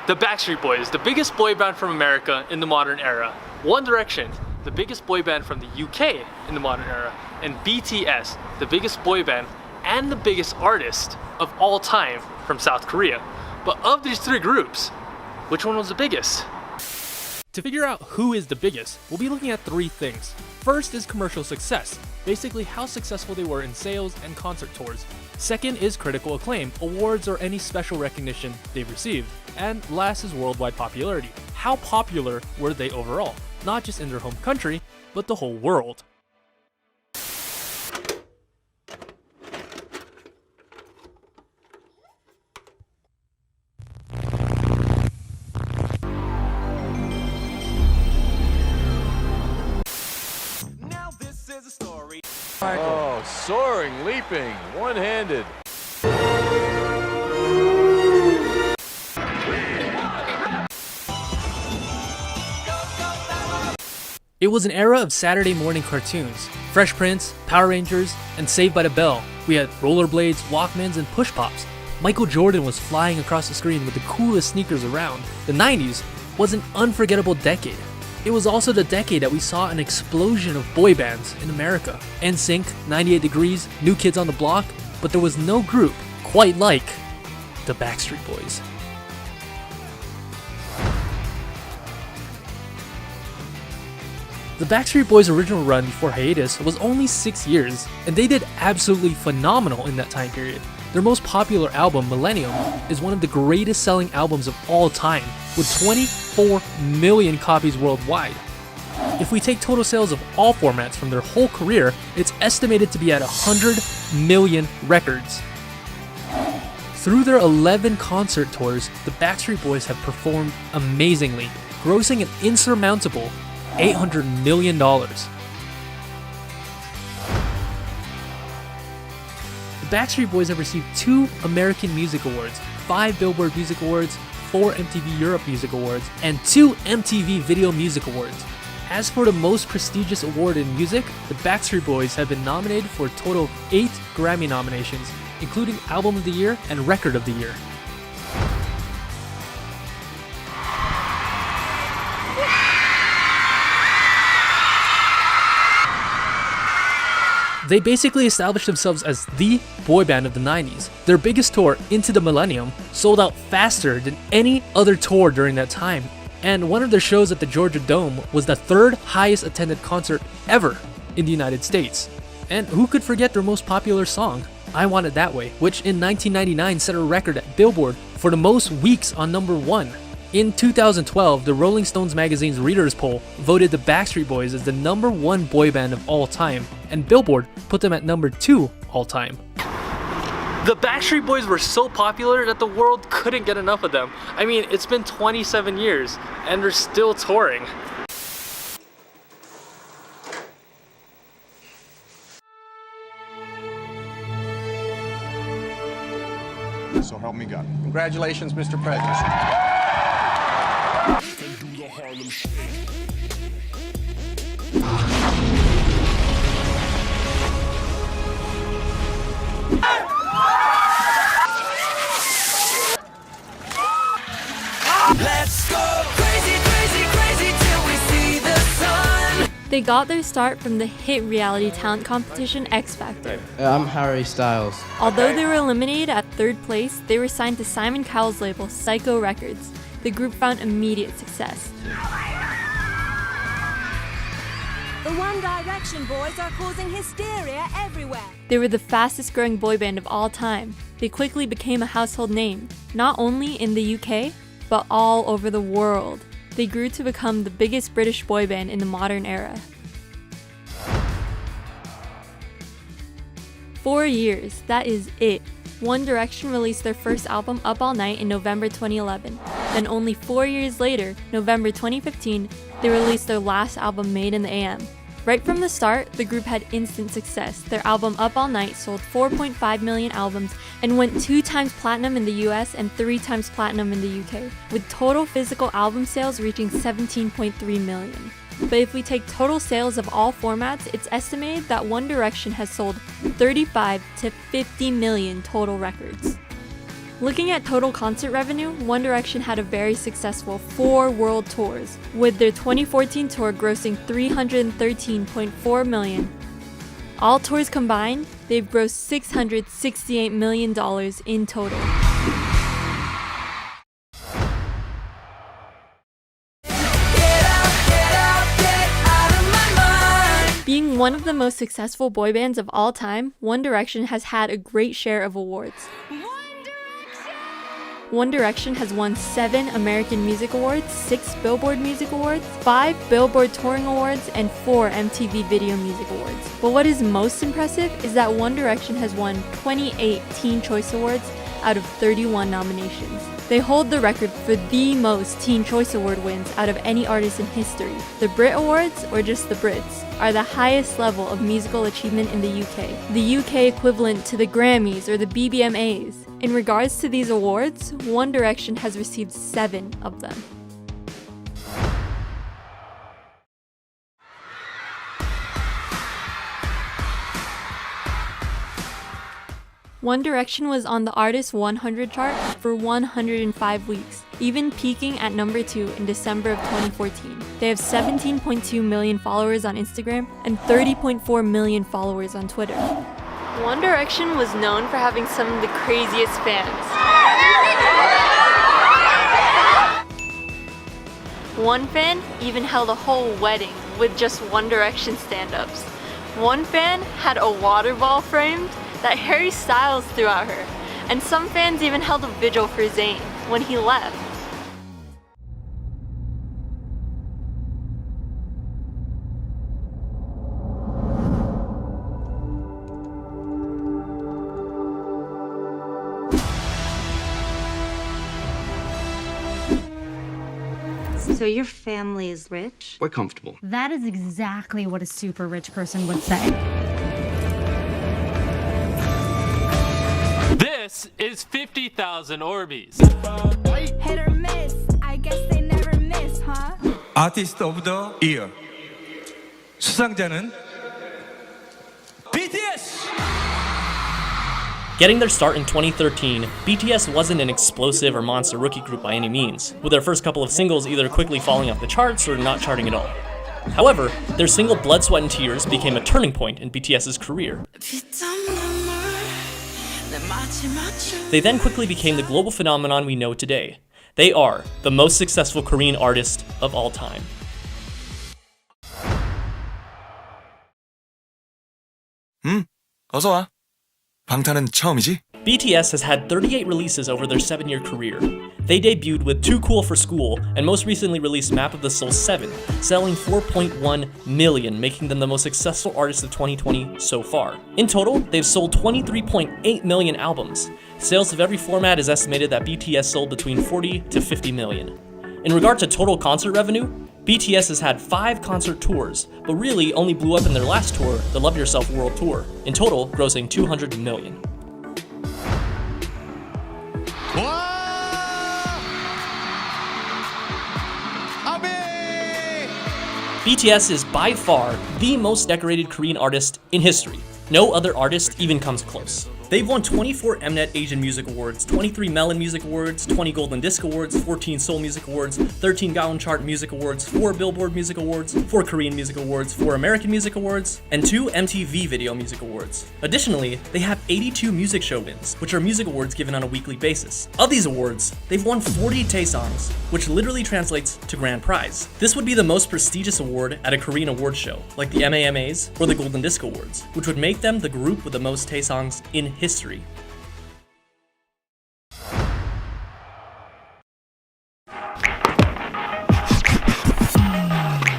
The Backstreet Boys, the biggest boy band from America in the modern era. One Direction, the biggest boy band from the UK in the modern era. And BTS, the biggest boy band and the biggest artist of all time from South Korea. But of these three groups, which one was the biggest? To figure out who is the biggest, we'll be looking at three things. First is commercial success, basically how successful they were in sales and concert tours. Second is critical acclaim, awards or any special recognition they've received. And last is worldwide popularity. How popular were they overall? Not just in their home country, but the whole world. Oh, soaring, leaping, one-handed. It was an era of Saturday morning cartoons. Fresh Prince, Power Rangers, and Saved by the Bell. We had rollerblades, Walkmans, and push pops. Michael Jordan was flying across the screen with the coolest sneakers around. The 90s was an unforgettable decade. It was also the decade that we saw an explosion of boy bands in America. NSYNC, 98 Degrees, New Kids on the Block, but there was no group quite like the Backstreet Boys. The Backstreet Boys' original run before hiatus was only 6 years, and they did absolutely phenomenal in that time period. Their most popular album, Millennium, is one of the greatest selling albums of all time, with 24 million copies worldwide. If we take total sales of all formats from their whole career, it's estimated to be at 100 million records. Through their 11 concert tours, the Backstreet Boys have performed amazingly, grossing an insurmountable $800 million. The Backstreet Boys have received 2 American Music Awards, 5 Billboard Music Awards, 4 MTV Europe Music Awards, and 2 MTV Video Music Awards. As for the most prestigious award in music, the Backstreet Boys have been nominated for a total of 8 Grammy nominations, including Album of the Year and Record of the Year. They basically established themselves as the boy band of the 90s. Their biggest tour, Into the Millennium, sold out faster than any other tour during that time. And one of their shows at the Georgia Dome was the 3rd highest attended concert ever in the United States. And who could forget their most popular song, I Want It That Way, which in 1999 set a record at Billboard for the most weeks on number 1. In 2012, the Rolling Stones magazine's Readers Poll voted the Backstreet Boys as the #1 boy band of all time, and Billboard put them at number 2 all time. The Backstreet Boys were so popular that the world couldn't get enough of them. I mean, it's been 27 years, and they're still touring. So help me God. Congratulations, Mr. President. Let's go crazy, crazy, crazy till we see the sun. They got their start from the hit reality talent competition X Factor. I'm Harry Styles. Although they were eliminated at 3rd place, they were signed to Simon Cowell's label Psycho Records. The group found immediate success. The One Direction boys are causing hysteria everywhere. They were the fastest growing boy band of all time. They quickly became a household name, not only in the UK, but all over the world. They grew to become the biggest British boy band in the modern era. 4 years, that is it. One Direction released their first album Up All Night in November 2011. Then only 4 years later, November 2015, they released their last album Made in the AM. Right from the start, the group had instant success. Their album Up All Night sold 4.5 million albums and went 2 times platinum in the US and 3 times platinum in the UK, with total physical album sales reaching 17.3 million. But if we take total sales of all formats, it's estimated that One Direction has sold 35 to 50 million total records. Looking at total concert revenue, One Direction had a very successful 4 world tours, with their 2014 tour grossing $313.4 million. All tours combined, they've grossed $668 million in total. Being one of the most successful boy bands of all time, One Direction has had a great share of awards. One Direction has won 7 American Music Awards, 6 Billboard Music Awards, 5 Billboard Touring Awards, and 4 MTV Video Music Awards. But what is most impressive is that One Direction has won 28 Teen Choice Awards out of 31 nominations. They hold the record for the most Teen Choice Award wins out of any artist in history. The Brit Awards, or just the Brits, are the highest level of musical achievement in the UK, the UK equivalent to the Grammys or the BBMAs. In regards to these awards, One Direction has received 7 of them. One Direction was on the Artist 100 chart for 105 weeks, even peaking at number 2 in December of 2014. They have 17.2 million followers on Instagram and 30.4 million followers on Twitter. One Direction was known for having some of the craziest fans. One fan even held a whole wedding with just One Direction stand-ups. One fan had a water ball framed that Harry Styles threw at her, and some fans even held a vigil for Zayn when he left. So your family is rich? We're comfortable. That is exactly what a super rich person would say. This is 50,000 Orbeez. Hit or miss, I guess they never miss, huh? Artist of the Year 수상자는 BTS! Getting their start in 2013, BTS wasn't an explosive or monster rookie group by any means, with their first couple of singles either quickly falling off the charts or not charting at all. However, their single Blood, Sweat and Tears became a turning point in BTS's career. They then quickly became the global phenomenon we know today. They are the most successful Korean artist of all time. 어서 와. 방탄은 처음이지? BTS has had 38 releases over their 7-year career. They debuted with Too Cool for School and most recently released Map of the Soul 7, selling 4.1 million, making them the most successful artist of 2020 so far. In total, they've sold 23.8 million albums. Sales of every format is estimated that BTS sold between 40 to 50 million. In regard to total concert revenue, BTS has had 5 concert tours, but really only blew up in their last tour, the Love Yourself World Tour, in total grossing 200 million. BTS is by far the most decorated Korean artist in history. No other artist even comes close. They've won 24 Mnet Asian Music Awards, 23 Melon Music Awards, 20 Golden Disc Awards, 14 Seoul Music Awards, 13 Gaon Chart Music Awards, 4 Billboard Music Awards, 4 Korean Music Awards, 4 American Music Awards, and 2 MTV Video Music Awards. Additionally, they have 82 music show wins, which are music awards given on a weekly basis. Of these awards, they've won 40 Taesongs, which literally translates to grand prize. This would be the most prestigious award at a Korean award show, like the MAMAs or the Golden Disc Awards, which would make them the group with the most Taesongs in history.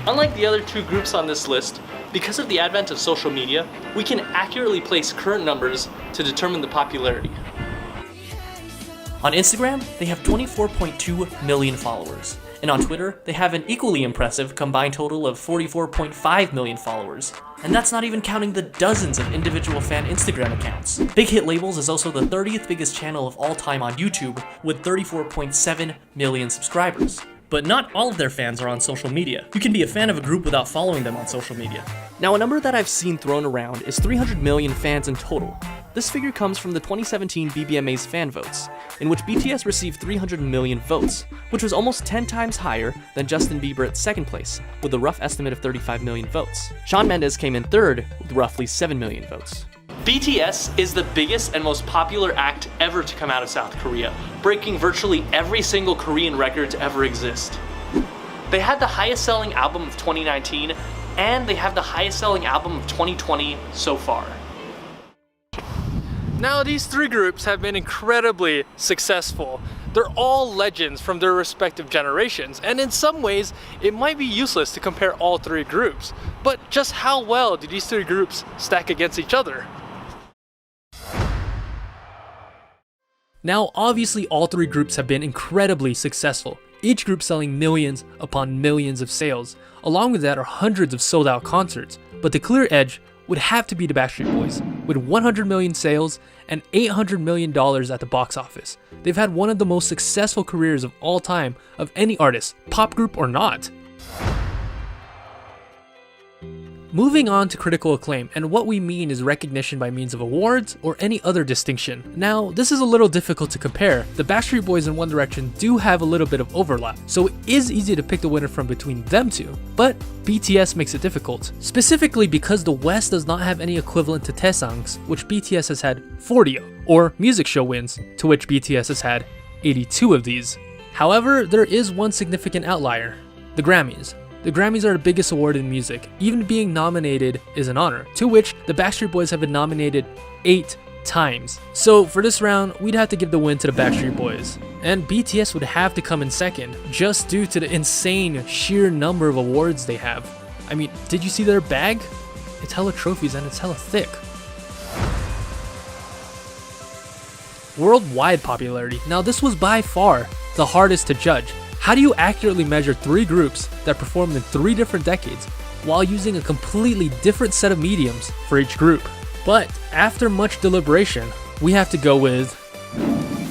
Unlike the other 2 groups on this list, because of the advent of social media, we can accurately place current numbers to determine the popularity. On Instagram, they have 24.2 million followers, and on Twitter, they have an equally impressive combined total of 44.5 million followers. And that's not even counting the dozens of individual fan Instagram accounts. Big Hit Labels is also the 30th biggest channel of all time on YouTube with 34.7 million subscribers. But not all of their fans are on social media. You can be a fan of a group without following them on social media. Now, a number that I've seen thrown around is 300 million fans in total. This figure comes from the 2017 BBMA's fan votes, in which BTS received 300 million votes, which was almost 10 times higher than Justin Bieber at second place, with a rough estimate of 35 million votes. Shawn Mendes came in third with roughly 7 million votes. BTS is the biggest and most popular act ever to come out of South Korea, breaking virtually every single Korean record to ever exist. They had the highest selling album of 2019, and they have the highest selling album of 2020 so far. Now, these three groups have been incredibly successful. They're all legends from their respective generations, and in some ways, it might be useless to compare all three groups. But just how well do these three groups stack against each other? Now, obviously, all three groups have been incredibly successful, each group selling millions upon millions of sales. Along with that are hundreds of sold-out concerts, but the clear edge would have to be the Backstreet Boys, with 100 million sales and $800 million at the box office. They've had one of the most successful careers of all time of any artist, pop group or not. Moving on to critical acclaim, and what we mean is recognition by means of awards or any other distinction. Now, this is a little difficult to compare. The Backstreet Boys and One Direction do have a little bit of overlap, so it is easy to pick the winner from between them two, but BTS makes it difficult. Specifically because the West does not have any equivalent to Taesangs, which BTS has had 40 of, or music show wins, to which BTS has had 82 of these. However, there is one significant outlier: the Grammys. The Grammys are the biggest award in music. Even being nominated is an honor, to which the Backstreet Boys have been nominated 8 times. So for this round, we'd have to give the win to the Backstreet Boys. And BTS would have to come in second, just due to the insane sheer number of awards they have. I mean, did you see their bag? It's hella trophies and it's hella thick. Worldwide popularity. Now this was by far the hardest to judge. How do you accurately measure three groups that performed in 3 different decades while using a completely different set of mediums for each group? But after much deliberation, we have to go with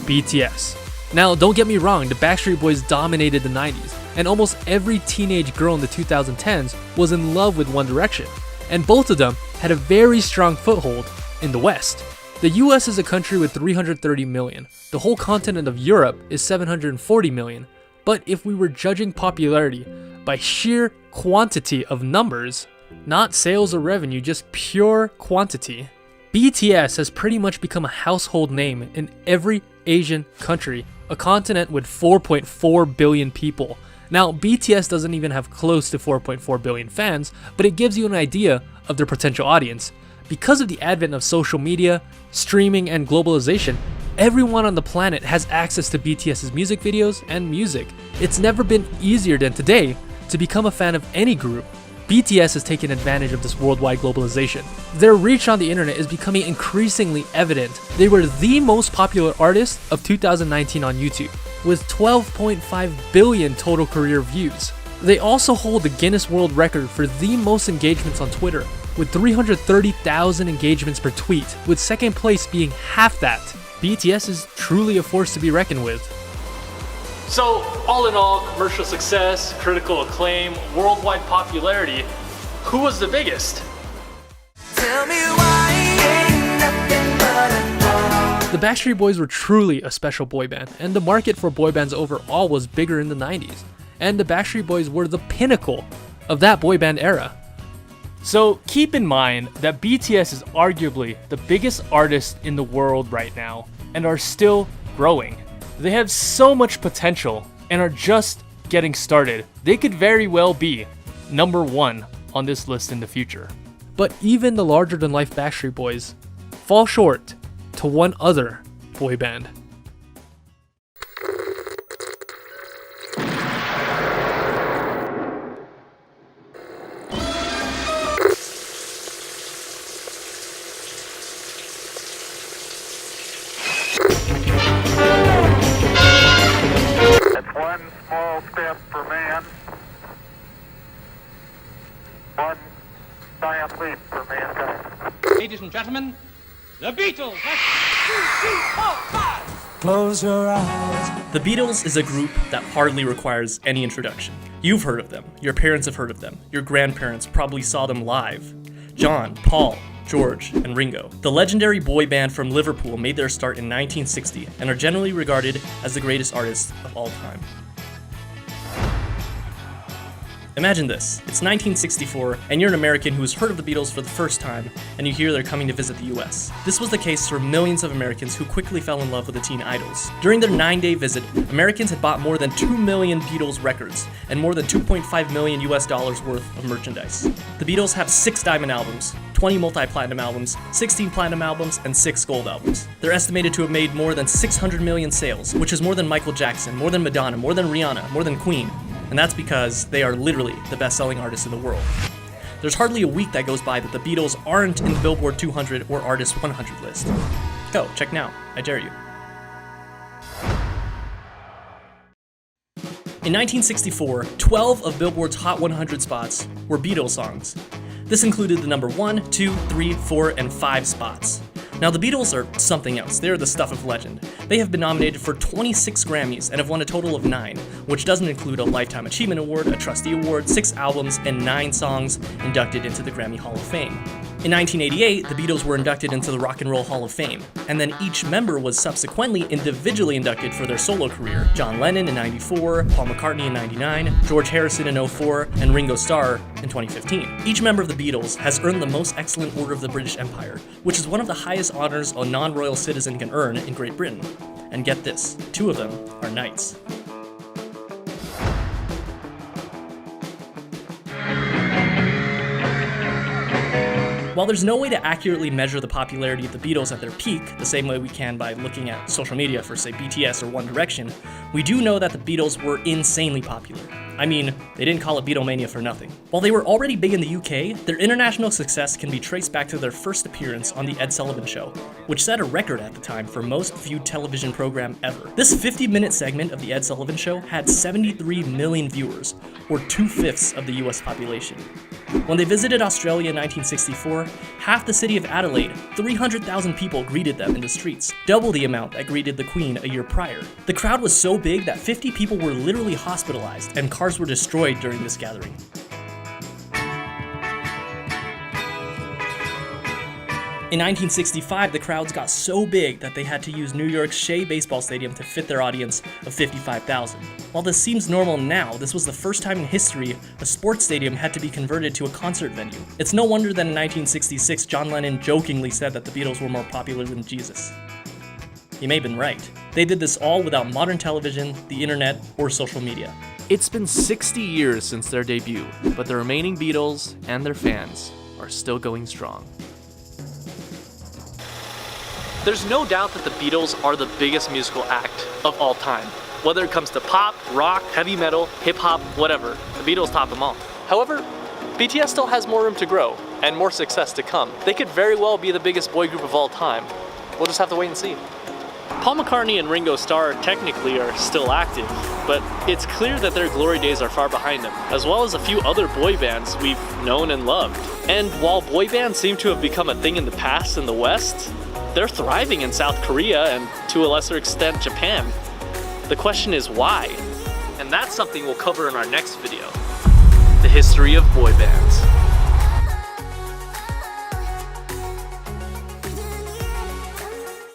BTS. Now, don't get me wrong, the Backstreet Boys dominated the 90s, and almost every teenage girl in the 2010s was in love with One Direction, and both of them had a very strong foothold in the West. The US is a country with 330 million. The whole continent of Europe is 740 million. But if we were judging popularity by sheer quantity of numbers, not sales or revenue, just pure quantity, BTS has pretty much become a household name in every Asian country, a continent with 4.4 billion people. Now, BTS doesn't even have close to 4.4 billion fans, but it gives you an idea of their potential audience. Because of the advent of social media, streaming, and globalization, everyone on the planet has access to BTS's music videos and music. It's never been easier than today to become a fan of any group. BTS has taken advantage of this worldwide globalization. Their reach on the internet is becoming increasingly evident. They were the most popular artist of 2019 on YouTube, with 12.5 billion total career views. They also hold the Guinness World Record for the most engagements on Twitter, with 330,000 engagements per tweet, with second place being half that. BTS is truly a force to be reckoned with. So, all in all, commercial success, critical acclaim, worldwide popularity, who was the biggest? Tell me why ain't nothing but a The Backstreet Boys were truly a special boy band, and the market for boy bands overall was bigger in the 90s, and the Backstreet Boys were the pinnacle of that boy band era. So keep in mind that BTS is arguably the biggest artist in the world right now, and are still growing. They have so much potential and are just getting started. They could very well be number 1 on this list in the future. But even the larger-than-life Backstreet Boys fall short to one other boy band. One small step for man, one giant leap for mankind. Ladies and gentlemen, the Beatles! Close your eyes. The Beatles is a group that hardly requires any introduction. You've heard of them, your parents have heard of them, your grandparents probably saw them live. John, Paul, George, and Ringo. The legendary boy band from Liverpool made their start in 1960 and are generally regarded as the greatest artists of all time. Imagine this, it's 1964, and you're an American who has heard of the Beatles for the first time, and you hear they're coming to visit the US. This was the case for millions of Americans who quickly fell in love with the teen idols. During their 9-day visit, Americans had bought more than 2 million Beatles records, and more than $2.5 million worth of merchandise. The Beatles have 6 diamond albums, 20 multi-platinum albums, 16 platinum albums, and 6 gold albums. They're estimated to have made more than 600 million sales, which is more than Michael Jackson, more than Madonna, more than Rihanna, more than Queen. And that's because they are literally the best-selling artists in the world. There's hardly a week that goes by that the Beatles aren't in the Billboard 200 or Artist 100 list. Go, check now, I dare you. In 1964, 12 of Billboard's Hot 100 spots were Beatles songs. This included the number 1, 2, 3, 4, and 5 spots. Now, the Beatles are something else. They are the stuff of legend. They have been nominated for 26 Grammys and have won a total of 9, which doesn't include a Lifetime Achievement Award, a Trustee Award, 6 albums, and 9 songs inducted into the Grammy Hall of Fame. In 1988, the Beatles were inducted into the Rock and Roll Hall of Fame, and then each member was subsequently individually inducted for their solo career. John Lennon in 94, Paul McCartney in 99, George Harrison in 04, and Ringo Starr in 2015. Each member of the Beatles has earned the Most Excellent Order of the British Empire, which is one of the highest honors a non-royal citizen can earn in Great Britain. And get this, 2 of them are knights. While there's no way to accurately measure the popularity of the Beatles at their peak, the same way we can by looking at social media for, say, BTS or One Direction, we do know that the Beatles were insanely popular. I mean, they didn't call it Beatlemania for nothing. While they were already big in the UK, their international success can be traced back to their first appearance on The Ed Sullivan Show, which set a record at the time for most viewed television program ever. This 50-minute segment of The Ed Sullivan Show had 73 million viewers, or 2/5 of the US population. When they visited Australia in 1964, half the city of Adelaide, 300,000 people greeted them in the streets, double the amount that greeted the Queen a year prior. The crowd was so big that 50 people were literally hospitalized and cars were destroyed during this gathering. In 1965, the crowds got so big that they had to use New York's Shea Baseball Stadium to fit their audience of 55,000. While this seems normal now, this was the first time in history a sports stadium had to be converted to a concert venue. It's no wonder that in 1966, John Lennon jokingly said that the Beatles were more popular than Jesus. He may have been right. They did this all without modern television, the internet, or social media. It's been 60 years since their debut, but the remaining Beatles and their fans are still going strong. There's no doubt that the Beatles are the biggest musical act of all time. Whether it comes to pop, rock, heavy metal, hip-hop, whatever, the Beatles top them all. However, BTS still has more room to grow, and more success to come. They could very well be the biggest boy group of all time. We'll just have to wait and see. Paul McCartney and Ringo Starr technically are still active, but it's clear that their glory days are far behind them, as well as a few other boy bands we've known and loved. And while boy bands seem to have become a thing in the past in the West, they're thriving in South Korea and, to a lesser extent, Japan. The question is why? And that's something we'll cover in our next video, the history of boy bands.